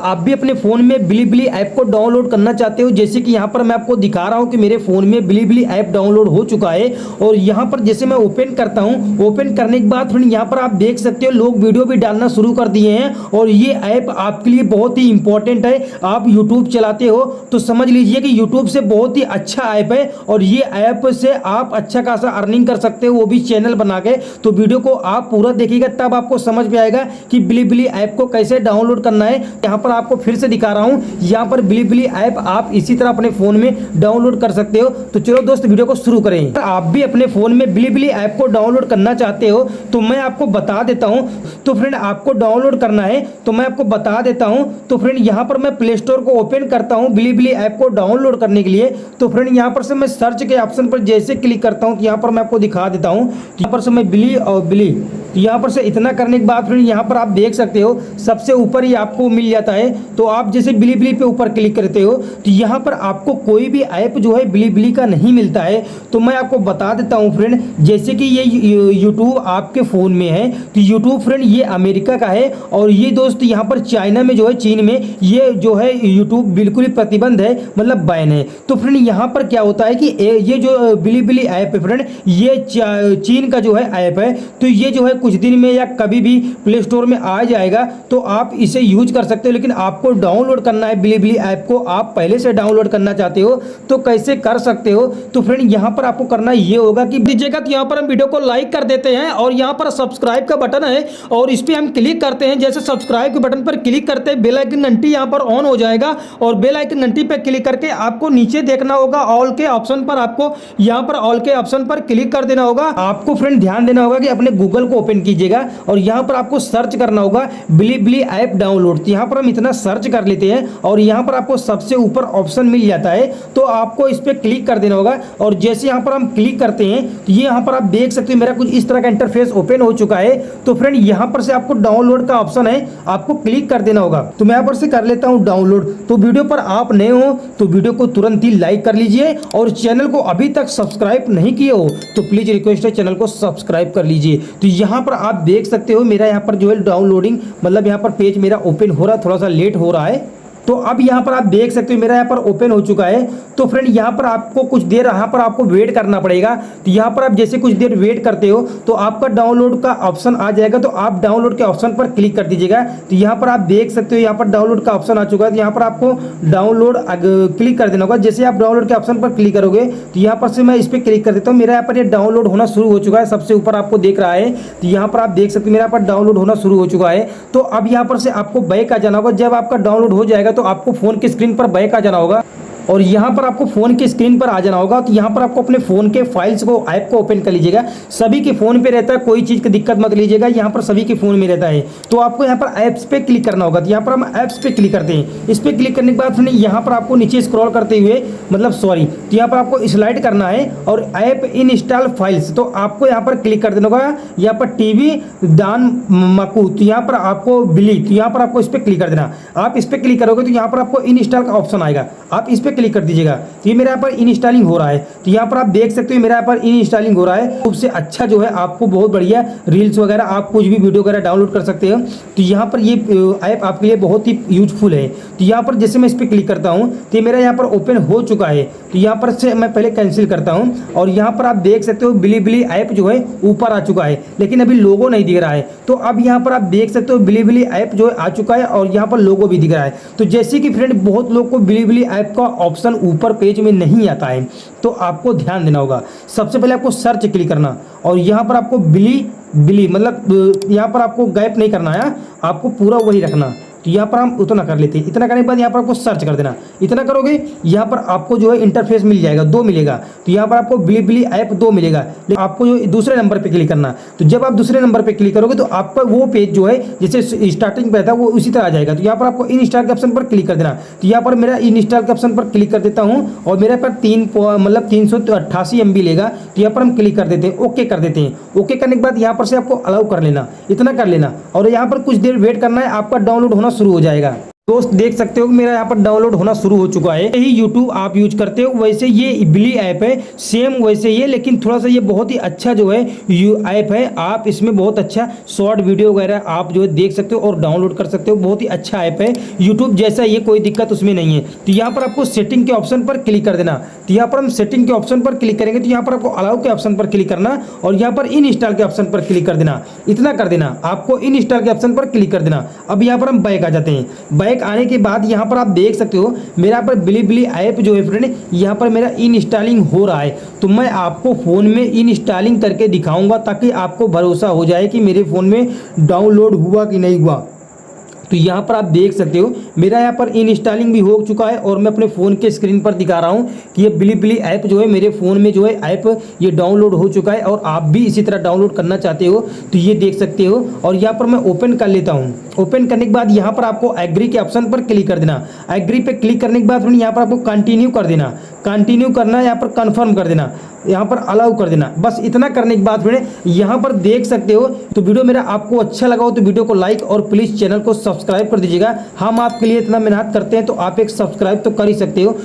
आप भी अपने फोन में बिलीबिली ऐप को डाउनलोड करना चाहते हो, जैसे कि यहाँ पर मैं आपको दिखा रहा हूँ कि मेरे फोन में बिलीबिली ऐप डाउनलोड हो चुका है। और यहाँ पर जैसे मैं ओपन करता हूँ, ओपन करने के बाद फ्रेंड यहाँ पर आप देख सकते हो लोग वीडियो भी डालना शुरू कर दिए हैं। और ये ऐप आपके लिए बहुत ही इंपॉर्टेंट है। आप यूट्यूब चलाते हो तो समझ लीजिए कि यूट्यूब से बहुत ही अच्छा ऐप है, और ये ऐप से आप अच्छा खासा अर्निंग कर सकते हो, वो भी चैनल बना के। तो वीडियो को आप पूरा देखिएगा, तब आपको समझ में आएगा कि बिलीबिली ऐप को कैसे डाउनलोड करना है। यहाँ पर आपको फिर से दिखा रहा हूँ, यहाँ पर बिलीबिली ऐप आप इसी तरह अपने फोन में डाउनलोड कर सकते हो। तो चलो दोस्त वीडियो को शुरू करें। आप भी अपने फोन में बिलीबिली ऐप को डाउनलोड करना चाहते हो तो मैं आपको बता देता हूँ। तो फ्रेंड आपको डाउनलोड करना है तो मैं आपको बता देता हूँ। तो फ्रेंड यहाँ पर मैं प्ले स्टोर को ओपन करता हूँ बिलीबिली ऐप को डाउनलोड करने के लिए। तो फ्रेंड यहाँ पर से मैं सर्च के ऑप्शन पर जैसे क्लिक करता हूँ तो यहाँ पर मैं आपको दिखा देता हूँ। यहाँ पर से मैं बिली और बिली, यहाँ पर से इतना करने के बाद फ्रेंड यहाँ पर आप देख सकते हो सबसे ऊपर ही आपको मिल जाता है। तो आप जैसे बिलीबिली पे ऊपर क्लिक करते हो तो यहाँ पर आपको कोई भी ऐप जो है बिलीबिली का नहीं मिलता है। तो मैं आपको बता देता हूँ फ्रेंड, जैसे कि ये यूट्यूब आपके फ़ोन में है तो यूट्यूब फ्रेंड ये अमेरिका का है, और ये दोस्त यहाँ पर चाइना में जो है, चीन में ये जो है यूट्यूब बिल्कुल ही प्रतिबंध है, मतलब बैन है। तो फ्रेंड यहाँ पर क्या होता है कि ये जो बिलीबिली ऐप है फ्रेंड, ये चीन का जो है ऐप है। तो ये जो है कुछ दिन में या कभी भी प्ले स्टोर में आ जाएगा, तो आप इसे यूज कर सकते हो। लेकिन आपको डाउनलोड करना है बिलीबिली ऐप को, आप पहले से डाउनलोड करना चाहते हो तो कैसे कर सकते हो। तो फ्रेंड यहाँ पर आपको करना ये होगा कि दीजिएगा, तो यहाँ पर हम वीडियो को लाइक कर देते हैं, और यहाँ पर सब्सक्राइब का बटन है और इस पर हम क्लिक करते हैं। जैसे सब्सक्राइब के बटन पर क्लिक करते हैं बेल आइकन घंटी यहाँ पर ऑन हो जाएगा, और बेल आइकन घंटी पर क्लिक करके आपको नीचे देखना होगा ऑल के ऑप्शन पर, आपको यहाँ पर ऑल के ऑप्शन पर क्लिक कर देना होगा। आपको फ्रेंड ध्यान देना होगा कि अपने गूगल को ओपन कीजिएगा और यहाँ पर आपको सर्च करना होगा बिलीबिली ऐप डाउनलोड। तो यहाँ पर हम इतना सर्च कर लेते हैं और यहाँ पर आपको सबसे ऊपर ऑप्शन मिल जाता है, तो आपको इस पर क्लिक कर देना होगा। और जैसे यहाँ पर हम क्लिक करते हैं तो ये यहाँ पर आप देख सकते हो मेरा कुछ इस तरह का इंटरफेस ओपन हो चुका है। तो फ्रेंड यहाँ पर से आपको डाउनलोड का ऑप्शन है, आपको क्लिक कर देना होगा। तो मैं यहाँ पर से कर लेता हूँ डाउनलोड। तो वीडियो पर आप नए हो तो वीडियो को तुरंत ही लाइक कर लीजिए, और चैनल को अभी तक सब्सक्राइब नहीं किए हो तो प्लीज रिक्वेस्ट है चैनल को सब्सक्राइब कर लीजिए। तो यहाँ पर आप देख सकते हो मेरा यहाँ पर जो है डाउनलोडिंग, मतलब यहाँ पर पेज मेरा ओपन हो रहा है, थोड़ा सा लेट हो रहा है। तो अब यहाँ पर आप देख सकते हो मेरा यहाँ पर ओपन हो चुका है। तो फ्रेंड यहाँ पर आपको कुछ देर यहाँ पर आपको वेट करना पड़ेगा। तो यहाँ पर आप जैसे कुछ देर वेट करते हो तो आपका डाउनलोड का ऑप्शन आ जाएगा, तो आप डाउनलोड के ऑप्शन पर क्लिक कर दीजिएगा। तो यहाँ पर आप देख सकते हो यहाँ पर डाउनलोड का ऑप्शन आ चुका है। तो यहाँ पर आपको डाउनलोड क्लिक कर देना होगा। जैसे आप डाउनलोड के ऑप्शन पर क्लिक करोगे तो यहाँ पर से मैं इस पर क्लिक कर देता हूँ। मेरा यहाँ पर ये डाउनलोड होना शुरू हो चुका है, सबसे ऊपर आपको देख रहा है। तो यहाँ पर आप देख सकते हो मेरा यहाँ पर डाउनलोड होना शुरू हो चुका है। तो अब यहाँ पर से आपको बैक आ जाना होगा। जब आपका डाउनलोड हो जाएगा तो आपको फोन की स्क्रीन पर बैक आ जाना होगा, और यहाँ पर आपको फोन की स्क्रीन पर आ जाना होगा। तो यहाँ पर आपको अपने फोन के फाइल्स को, ऐप को ओपन कर लीजिएगा। सभी के फोन पे रहता है, कोई चीज़ की दिक्कत मत लीजिएगा, यहाँ पर सभी के फोन में रहता है। तो आपको यहाँ पर ऐप्स पे क्लिक करना होगा। तो यहाँ पर हम ऐप्स पे क्लिक करते हैं। इस पर क्लिक करने के बाद यहाँ पर आपको नीचे स्क्रॉल करते हुए, मतलब सॉरी, तो यहाँ पर आपको स्लाइड करना है और ऐप इंस्टॉल फाइल्स, तो आपको यहाँ पर क्लिक कर देना होगा। यहाँ पर टीवी दान मकू, तो यहाँ पर आपको बिली, तो यहाँ पर आपको इस पर क्लिक कर देना। आप इस पर क्लिक करोगे तो यहाँ पर आपको इंस्टॉल का ऑप्शन आएगा, आप इस पर क्लिक कर दीजिएगा। ये मेरा यहाँ पर इंस्टॉलिंग हो रहा है। तो यहाँ पर आप देख सकते हो मेरा यहाँ पर इंस्टॉलिंग हो रहा है। सबसे अच्छा जो है आपको बहुत बढ़िया रील्स वगैरह, आप कुछ भी वीडियो वगैरह डाउनलोड कर सकते हो। तो यहाँ पर ये ऐप आपके लिए बहुत ही यूजफुल है। तो यहाँ पर जैसे मैं इस पर क्लिक करता हूँ तो मेरा यहाँ पर ओपन हो चुका है। तो यहाँ पर से मैं पहले कैंसिल करता हूँ, और यहाँ पर आप देख सकते हो बिलीबिली ऐप जो है ऊपर आ चुका है, लेकिन अभी लोगो नहीं दिख रहा है। तो अब यहाँ पर आप देख सकते हो बिलीबिली ऐप जो है आ चुका है, और यहाँ पर लोगो भी दिख रहा है। तो जैसे कि फ्रेंड बहुत लोग को बिलीबिली ऐप का ऑप्शन ऊपर पेज में नहीं आता है, तो आपको ध्यान देना होगा। सबसे पहले आपको सर्च क्लिक करना, और यहाँ पर आपको बिली मतलब यहाँ पर आपको गैप नहीं करना है, आपको पूरा वही रखना। तो यहाँ पर हम उतना कर लेते हैं। इतना करने के बाद यहाँ पर आपको सर्च कर देना। इतना करोगे यहाँ पर आपको जो है इंटरफेस मिल जाएगा, 2 मिलेगा। तो यहाँ पर आपको बिलीबिली ऐप 2 मिलेगा, लेकिन आपको जो दूसरे नंबर पे क्लिक करना। तो जब आप दूसरे नंबर पे क्लिक करोगे तो आपका वो पेज जो है जैसे स्टार्टिंग पे था वो उसी तरह आ जाएगा। तो यहाँ पर आपको इंस्टॉल के ऑप्शन पर क्लिक कर देना। तो यहाँ पर मेरा इंस्टॉल के ऑप्शन पर क्लिक कर देता हूँ, और मेरे पर 388 MB लेगा। तो यहाँ पर हम क्लिक कर देते हैं, ओके कर देते हैं। ओके करने के बाद यहाँ पर से आपको अलाउ कर लेना, इतना कर लेना, और यहाँ पर कुछ देर वेट करना है, आपका डाउनलोड होना शुरू हो जाएगा। दोस्त देख सकते हो कि मेरा यहाँ पर डाउनलोड होना शुरू हो चुका है। यही YouTube आप यूज करते हो वैसे ये बिली ऐप है, सेम वैसे ही है, लेकिन थोड़ा सा ये बहुत ही अच्छा जो है ऐप है। आप इसमें बहुत अच्छा शॉर्ट वीडियो वगैरह आप जो है देख सकते हो और डाउनलोड कर सकते हो। बहुत ही अच्छा ऐप है YouTube जैसा, ये कोई दिक्कत उसमें नहीं है। तो यहाँ पर आपको सेटिंग के ऑप्शन पर क्लिक कर देना। तो यहाँ पर हम सेटिंग के ऑप्शन पर क्लिक करेंगे तो यहाँ पर आपको अलाउ के ऑप्शन पर क्लिक करना और यहाँ पर इन इंस्टॉल के ऑप्शन पर क्लिक कर देना। इतना कर देना, आपको इन इंस्टॉल के ऑप्शन पर क्लिक कर देना। अब यहाँ पर हम बैक आ जाते हैं। बैक आने के बाद यहाँ पर आप देख सकते हो मेरा यहाँ पर बिली ऐप जो है फ्रेंड, यहाँ पर मेरा इन इंस्टॉलिंग हो रहा है। तो मैं आपको फ़ोन में इन इंस्टॉलिंग करके दिखाऊंगा ताकि आपको भरोसा हो जाए कि मेरे फ़ोन में डाउनलोड हुआ कि नहीं हुआ। तो यहाँ पर आप देख सकते हो मेरा यहाँ पर इन इंस्टॉलिंग भी हो चुका है और मैं अपने फ़ोन के स्क्रीन पर दिखा रहा हूँ कि ये बिली ऐप जो है मेरे फ़ोन में जो है ऐप ये डाउनलोड हो चुका है। और आप भी इसी तरह डाउनलोड करना चाहते हो तो ये देख सकते हो। और यहाँ पर मैं ओपन कर लेता हूँ। ओपन करने के बाद यहाँ पर आपको एग्री के ऑप्शन पर क्लिक कर देना। एग्री पे क्लिक करने के बाद फिर यहाँ पर आपको कंटिन्यू कर देना। कंटिन्यू करना, यहाँ पर कन्फर्म कर देना, यहाँ पर अलाउ कर देना। बस इतना करने के बाद फिर यहाँ पर देख सकते हो। तो वीडियो मेरा आपको अच्छा लगा हो तो वीडियो को लाइक और प्लीज़ चैनल को सब्सक्राइब कर दीजिएगा। हम आपके लिए इतना मेहनत करते हैं तो आप एक सब्सक्राइब तो कर ही सकते हो।